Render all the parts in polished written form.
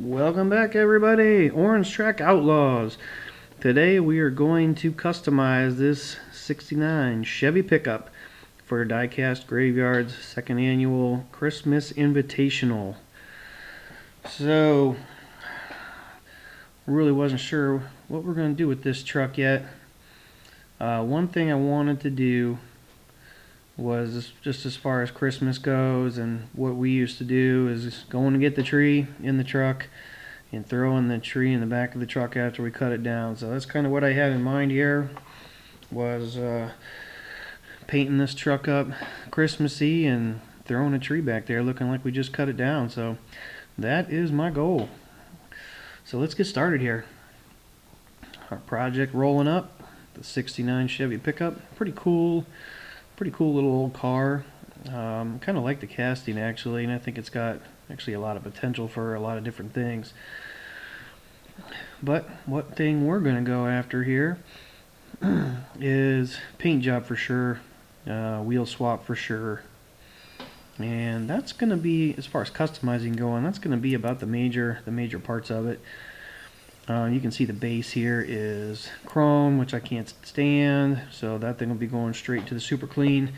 Welcome back, everybody. Orange Track Outlaws. Today we are going to customize this 69 Chevy Pickup for Diecast Graveyard's second annual Christmas Invitational. So, really wasn't sure what we're going to do with this truck yet. One thing I wanted to do was, just as far as Christmas goes, and what we used to do is going to get the tree in the truck and throwing the tree in the back of the truck after we cut it down. So that's kind of what I had in mind here, was painting this truck up Christmassy and throwing a tree back there looking like we just cut it down. So that is my goal. So let's get started here. Our project rolling up, the 69 Chevy Pickup. Pretty cool little old car. Kind of like the casting, actually, and I think it's got actually a lot of potential for a lot of different things. But what thing we're going to go after here is paint job for sure, wheel swap for sure, and that's going to be, as far as customizing going, that's going to be about the major parts of it. You can see the base here is chrome, which I can't stand, so that thing will be going straight to the super clean,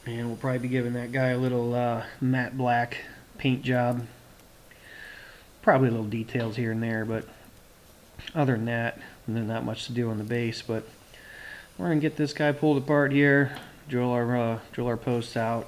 and we'll probably be giving that guy a little matte black paint job. Probably little details here and there, but other than that, there's not much to do on the base. But we're gonna get this guy pulled apart here, drill our posts out,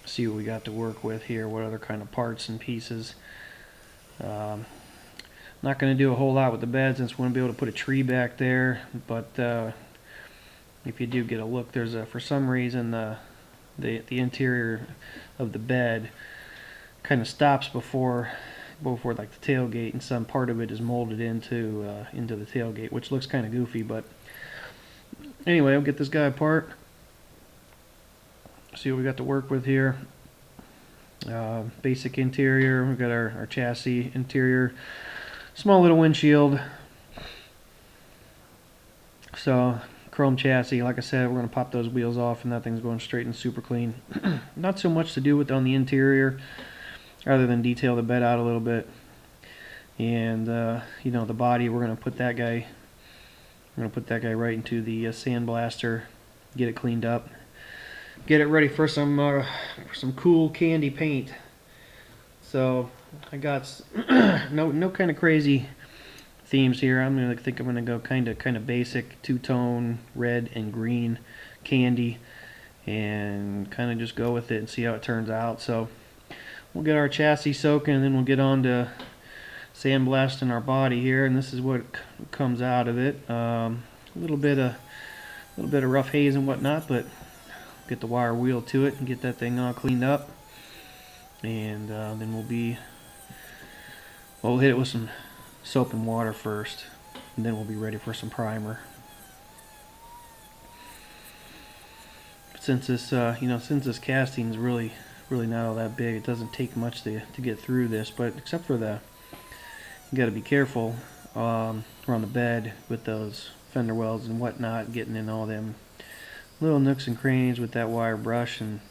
see what we got to work with here, what other kind of parts and pieces. Not going to do a whole lot with the bed since we won't be able to put a tree back there, but if you do get a look, there's for some reason the interior of the bed kind of stops before like the tailgate, and some part of it is molded into the tailgate, which looks kind of goofy. But anyway, I'll get this guy apart, see what we got to work with here. Basic interior, we've got our chassis interior. Small little windshield. So, chrome chassis. Like I said, we're going to pop those wheels off and that thing's going straight and super clean. Not so much to do with on the interior, other than detail the bed out a little bit. And, you know, the body, we're going to put that guy right into the sandblaster, get it cleaned up, get it ready for some cool candy paint. So I got no kind of crazy themes here. I'm gonna go kind of basic, two-tone red and green candy, and kind of just go with it and see how it turns out. So we'll get our chassis soaking, and then we'll get on to sandblasting our body here, and this is what comes out of it. A little bit of rough haze and whatnot, but get the wire wheel to it and get that thing all cleaned up. And then we'll hit it with some soap and water first, and then we'll be ready for some primer. Since this since this casting is really not all that big, it doesn't take much to get through this. But except for you got to be careful around the bed with those fender wells and whatnot, getting in all them little nooks and crannies with that wire brush, and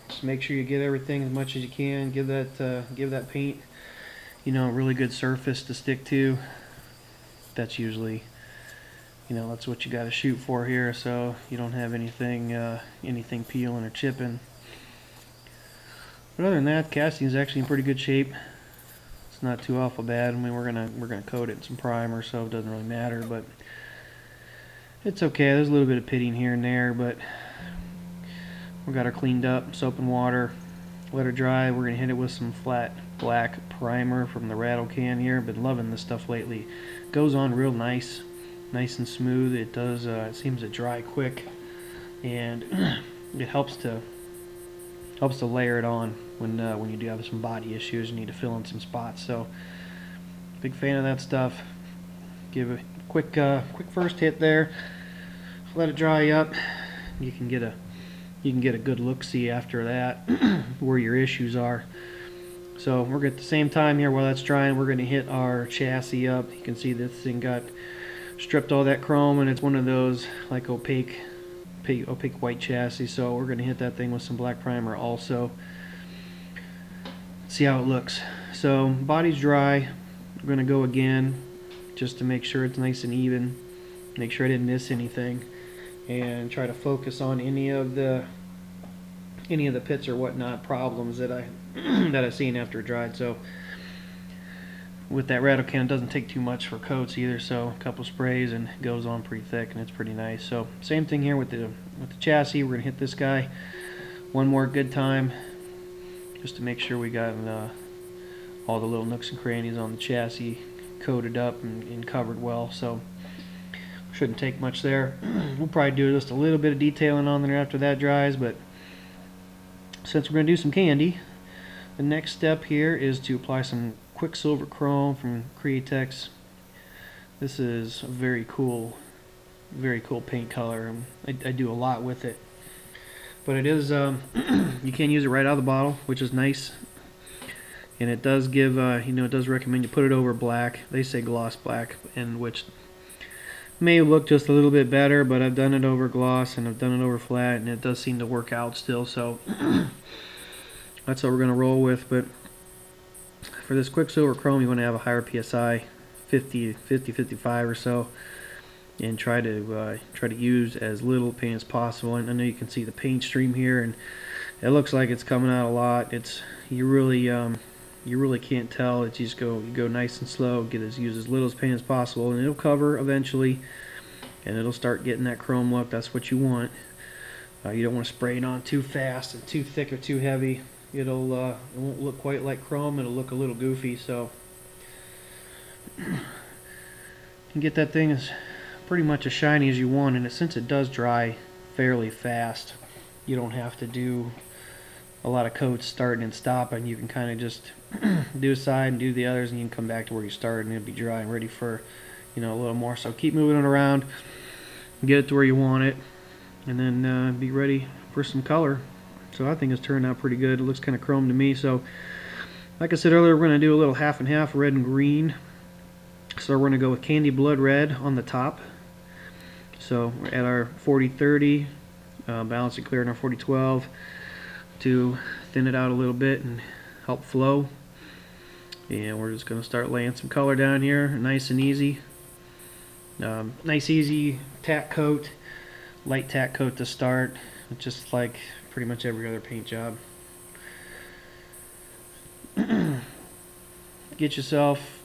just make sure you get everything as much as you can. Give that paint, a really good surface to stick to. That's usually, that's what you got to shoot for here, so you don't have anything peeling or chipping. But other than that, casting is actually in pretty good shape. It's not too awful bad. I mean, we're gonna coat it in some primer, so it doesn't really matter. But it's okay. There's a little bit of pitting here and there, but we got her cleaned up, soap and water, let her dry. We're going to hit it with some flat black primer from the rattle can here. Been loving this stuff lately. Goes on real nice and smooth. It does. It seems to dry quick, and it helps to layer it on when you do have some body issues. You need to fill in some spots. So, big fan of that stuff. Give it a quick first hit there. Let it dry up. You can get a good look-see after that where your issues are. So we're at the same time here while that's drying, we're going to hit our chassis up. You can see this thing got stripped all that chrome, and it's one of those like opaque white chassis. So we're going to hit that thing with some black primer also. See how it looks. So body's dry. We're going to go again just to make sure it's nice and even, make sure I didn't miss anything, and try to focus on any of the pits or whatnot problems that I've seen after it dried. So with that rattle can, it doesn't take too much for coats either, so a couple sprays and it goes on pretty thick, and it's pretty nice. So same thing here with the chassis. We're gonna hit this guy one more good time just to make sure we got all the little nooks and crannies on the chassis coated up and covered well. So shouldn't take much there. We'll probably do just a little bit of detailing on there after that dries, but since we're going to do some candy, the next step here is to apply some Quicksilver Chrome from Createx. This is a very cool paint color. I do a lot with it, but it is you can use it right out of the bottle, which is nice. And it does give it does recommend you put it over black. They say gloss black, and which may look just a little bit better, but I've done it over gloss and I've done it over flat, and it does seem to work out still. So that's what we're going to roll with. But for this Quicksilver Chrome, you want to have a higher PSI, 50, 55 or so, and try to use as little paint as possible. And I know you can see the paint stream here, and it looks like it's coming out a lot. You really can't tell. It's just you go nice and slow, use as little paint as possible, and it'll cover eventually, and it'll start getting that chrome look. That's what you want. You don't want to spray it on too fast and too thick or too heavy. It won't look quite like chrome. It'll look a little goofy. So you can get that thing as pretty much as shiny as you want, and since it does dry fairly fast, you don't have to do a lot of coats starting and stopping. You can kind of just do a side and do the others, and you can come back to where you started, and it'll be dry and ready for a little more. So keep moving it around, get it to where you want it, and then be ready for some color. So I think it's turned out pretty good. It looks kind of chrome to me. So like I said earlier, we're going to do a little half and half red and green. So we're going to go with Candy Blood Red on the top. So we're at our 40-30, balance and clear in our 40-12 to thin it out a little bit and help flow. And we're just going to start laying some color down here, nice and easy. Nice easy tack coat, light tack coat to start, just like pretty much every other paint job. Get yourself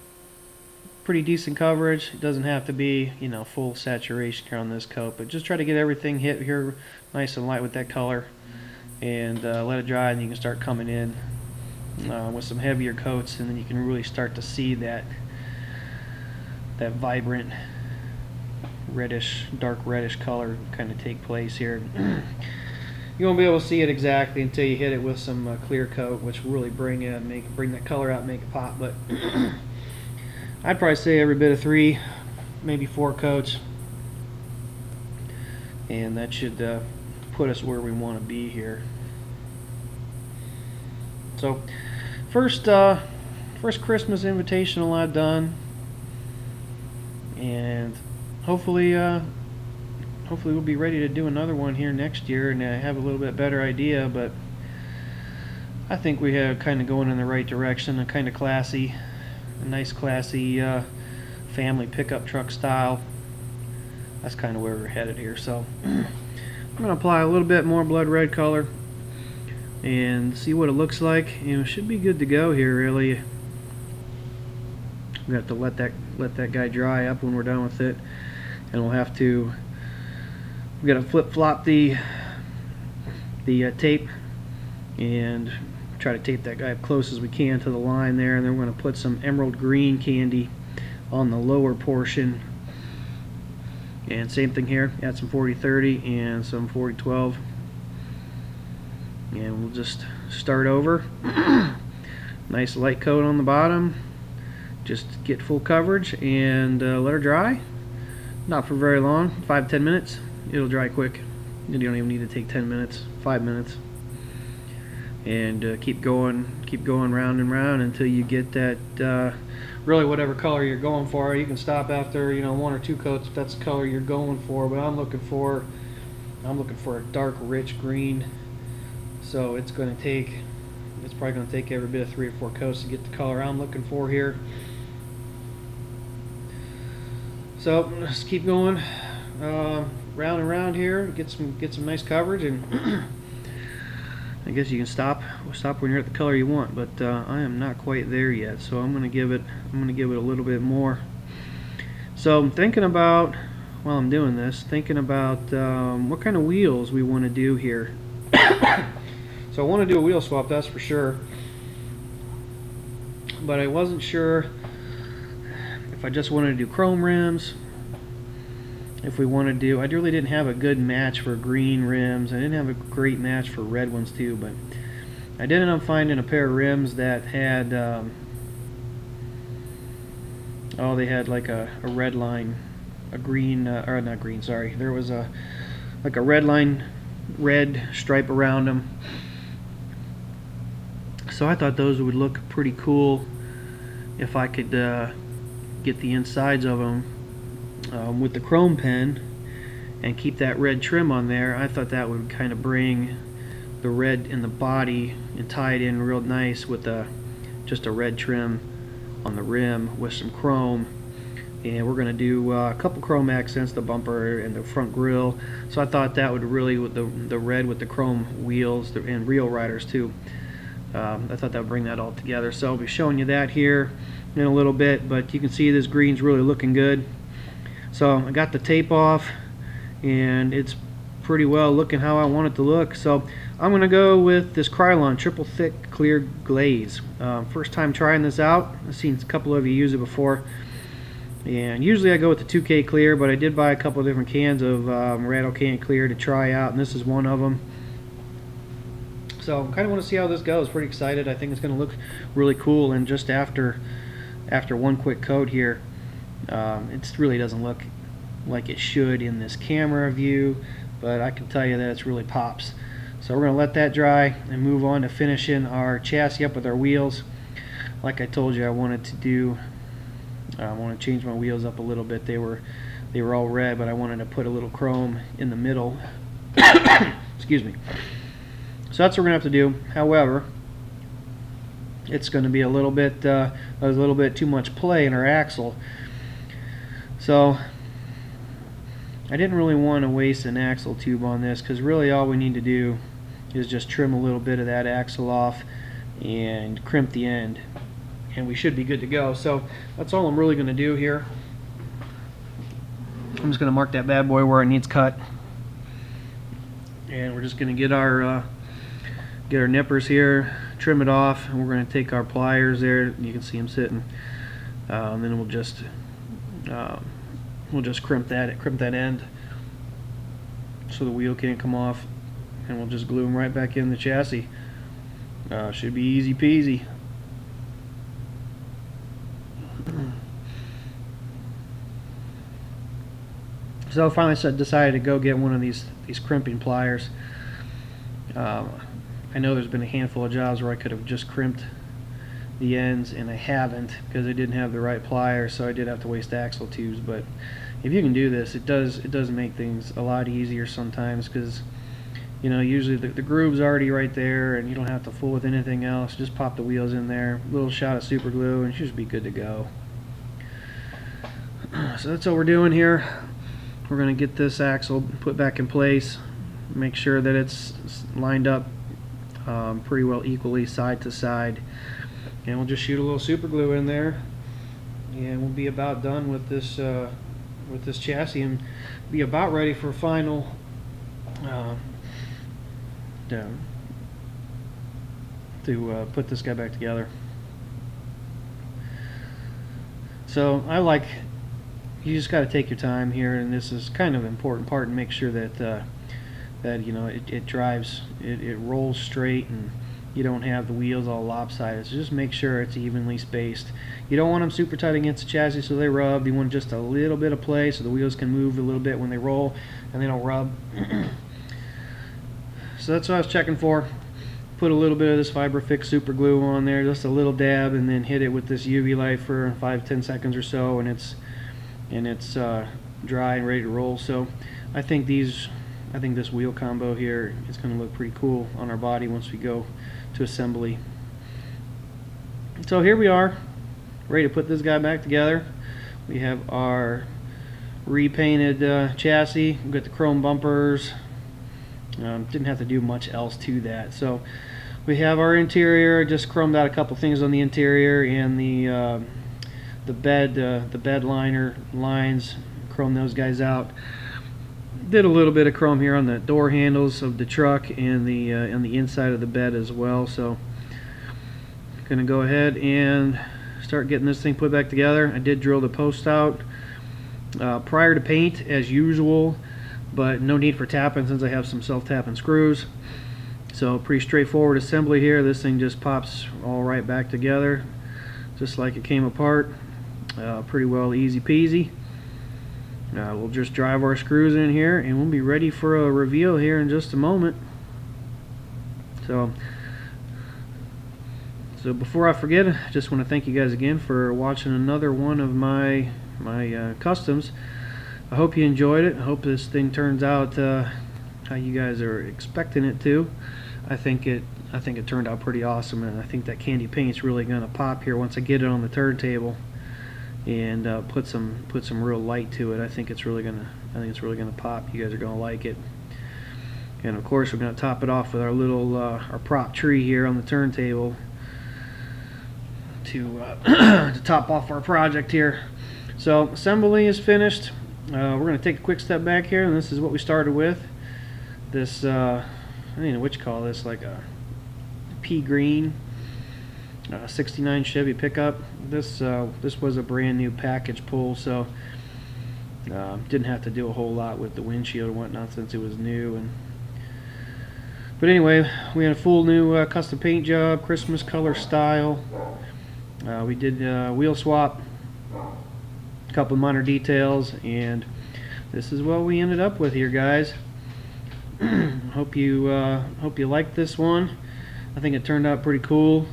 pretty decent coverage. It doesn't have to be full saturation here on this coat, but just try to get everything hit here nice and light with that color, and let it dry, and you can start coming in with some heavier coats, and then you can really start to see that vibrant reddish, dark reddish color kind of take place here. You won't be able to see it exactly until you hit it with some clear coat, which will really bring that color out and make it pop. But I'd probably say every bit of 3, maybe 4 coats, and that should put us where we want to be here. So first Christmas Invitational I've done, and hopefully we'll be ready to do another one here next year and have a little bit better idea. But I think we have kind of going in the right direction, a kind of classy, a nice classy family pickup truck style. That's kind of where we're headed here. So I'm going to apply a little bit more blood red color and see what it looks like. It should be good to go here, really. We have to let that guy dry up when we're done with it, and we'll have to we got to flip-flop the tape and try to tape that guy up close as we can to the line there, and then we're going to put some emerald green candy on the lower portion. And same thing here, add some 40-30 and some 40-12, and we'll just start over. Nice light coat on the bottom, just get full coverage, and let her dry. Not for very long, 5-10 minutes. It'll dry quick. You don't even need to take 10 minutes, 5 minutes, and keep going round and round until you get that really whatever color you're going for. You can stop after 1 or 2 coats if that's the color you're going for, but I'm looking for a dark rich green. So it's going to take It's probably going to take every bit of 3 or 4 coats to get the color I'm looking for here. So let's keep going round and round here, get some nice coverage, and I guess you can stop when you're at the color you want. But I am not quite there yet, so I'm gonna give it a little bit more. So I'm thinking about, while I'm doing this, what kind of wheels we want to do here. So I want to do a wheel swap, that's for sure, but I wasn't sure if I just wanted to do chrome rims, if we want to do, I really didn't have a good match for green rims. I didn't have a great match for red ones too, but I did end up finding a pair of rims that had they had like a red line, a green, or not green, sorry, there was like a red line, red stripe around them. So I thought those would look pretty cool if I could get the insides of them with the chrome pen and keep that red trim on there. I thought that would kind of bring the red in the body and tie it in real nice with just a red trim on the rim with some chrome. And we're going to do a couple chrome accents, the bumper and the front grille. So I thought that would really, with the red with the chrome wheels and reel riders too, I thought that would bring that all together. So I'll be showing you that here in a little bit, but you can see this green's really looking good. So I got the tape off and it's pretty well looking how I want it to look. So I'm going to go with this Krylon triple thick clear glaze. First time trying this out. I've seen a couple of you use it before, and usually I go with the 2K clear, but I did buy a couple of different cans of Rattle Can Clear to try out, and this is one of them. So I kind of want to see how this goes. Pretty excited. I think it's going to look really cool. And just after one quick coat here, it really doesn't look like it should in this camera view, but I can tell you that it's really pops. So we're going to let that dry and move on to finishing our chassis up with our wheels. Like I told you, I wanted to change my wheels up a little bit. They were all red, but I wanted to put a little chrome in the middle. Excuse me. So that's what we're going to have to do. However, it's going to be a little bit too much play in our axle. So I didn't really want to waste an axle tube on this, because really all we need to do is just trim a little bit of that axle off and crimp the end, and we should be good to go. So that's all I'm really going to do here. I'm just going to mark that bad boy where it needs cut, and we're just going to get our nippers here, trim it off, and we're going to take our pliers there. You can see them sitting, and then we'll just crimp that end so the wheel can't come off, and we'll just glue them right back in the chassis. Should be easy peasy. So I finally decided to go get one of these crimping pliers. I know there's been a handful of jobs where I could have just crimped the ends, and I haven't because I didn't have the right pliers, so I did have to waste axle tubes. But if you can do this, it does make things a lot easier sometimes, because you know, usually the groove's already right there and you don't have to fool with anything else. Just pop the wheels in there, a little shot of super glue, and you should be good to go. So that's what we're doing here. We're going to get this axle put back in place, make sure that it's lined up pretty well equally side to side, and we'll just shoot a little super glue in there, and we'll be about done with this chassis and be about ready for final to put this guy back together. So you just got to take your time here, and this is kind of an important part, and make sure that you know, it drives, it rolls straight, and you don't have the wheels all lopsided. So just make sure it's evenly spaced. You don't want them super tight against the chassis so they rub. You want just a little bit of play so the wheels can move a little bit when they roll and they don't rub. So that's what I was checking for. Put a little bit of this Fiberfix super glue on there, just a little dab, and then hit it with this UV light for 5-10 seconds or so, and it's dry and ready to roll. So I think this wheel combo here is going to look pretty cool on our body once we go to assembly. So here we are, ready to put this guy back together. We have our repainted chassis. We've got the chrome bumpers. Didn't have to do much else to that. So we have our interior. Just chromed out a couple things on the interior and the bed liner lines. Chromed those guys out. Did a little bit of chrome here on the door handles of the truck and the inside of the bed as well. So gonna go ahead and start getting this thing put back together. I did drill the post out prior to paint as usual, but no need for tapping since I have some self-tapping screws. So pretty straightforward assembly here. This thing just pops all right back together just like it came apart. Pretty well easy peasy. We'll just drive our screws in here and we'll be ready for a reveal here in just a moment. So before I forget, I just want to thank you guys again for watching another one of my customs. I hope you enjoyed it. I hope this thing turns out how you guys are expecting it to. I think it turned out pretty awesome, and I think that candy paint's really gonna pop here once I get it on the turntable and put some real light to it. I think it's really gonna pop. You guys are gonna like it. And of course, we're gonna top it off with our little our prop tree here on the turntable to top off our project here. So assembly is finished. We're going to take a quick step back here, and this is what we started with. This I don't know what you call this, like a pea green 69 Chevy Pickup. This was a brand new package pull, so didn't have to do a whole lot with the windshield and whatnot since it was new. But anyway, we had a full new custom paint job, Christmas color style. We did wheel swap, a couple minor details, and this is what we ended up with here, guys. hope you liked this one. I think it turned out pretty cool.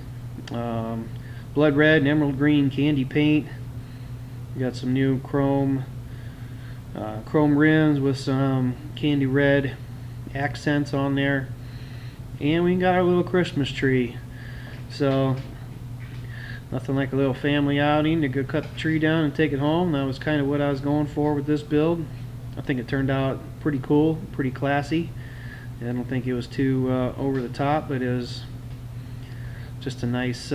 Blood red and emerald green candy paint. We got some new chrome rims with some candy red accents on there, and we got our little Christmas tree. So nothing like a little family outing to go cut the tree down and take it home. That was kind of what I was going for with this build. I think it turned out pretty cool, pretty classy. I don't think it was too over the top, but it was just a nice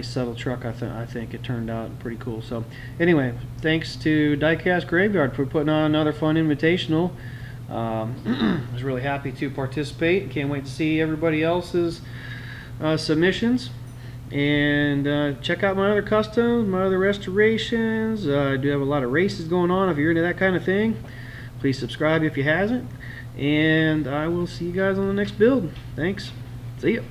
subtle truck. I think it turned out pretty cool. So anyway, thanks to Diecast Graveyard for putting on another fun invitational. I was really happy to participate. Can't wait to see everybody else's submissions. And check out my other customs, my other restorations. I do have a lot of races going on if you're into that kind of thing. Please subscribe if you hasn't. And I will see you guys on the next build. Thanks. See ya.